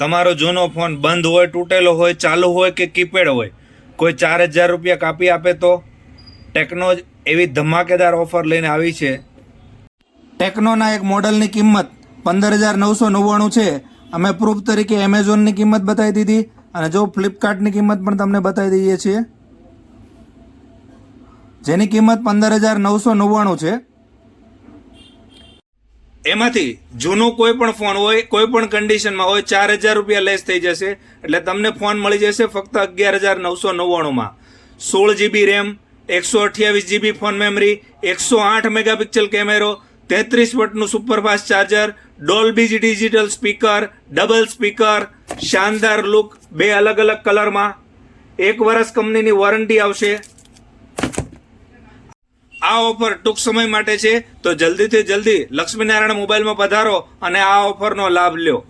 તમારો જૂનો ફોન બંધ હોય, તૂટેલો હોય, ચાલુ હોય કે કીપેડ હોય, કોઈ 4000 રૂપિયા કાપી આપે તો ટેકનો એવી ધમાકેદાર ઓફર લઈને આવી છે. ટેકનોના એક મોડલની કિંમત 15,999 છે. અમે પ્રૂફ તરીકે એમેઝોનની કિંમત બતાવી દીધી અને જો ફ્લિપકાર્ટની કિંમત પણ તમને બતાવી દઈએ છીએ, જેની કિંમત 15,999 છે. એમાંથી જૂનો કોઈ પણ ફોન હોય, કોઈ પણ કન્ડિશનમાં હોય, 4000 રૂપિયા લેસ થઈ જશે. એટલે તમને ફોન મળી જશે ફક્ત 11,999 16 GB રેમ, 128 GB ફોન મેમરી, 108 મેગાપિક્સલ કેમેરો, 33 વોટનું superfast charger, Dolby digital speaker, double speaker, શાનદાર લુક, 2 અલગ અલગ કલરમાં, 1 વર્ષ કંપનીની વોરંટી આવશે. આ ઓફર ટૂંક સમય માટે છે, તો જલ્દીથી જલ્દી લક્ષ્મીનારાયણ મોબાઈલમાં પધારો અને આ ઓફરનો લાભ લ્યો.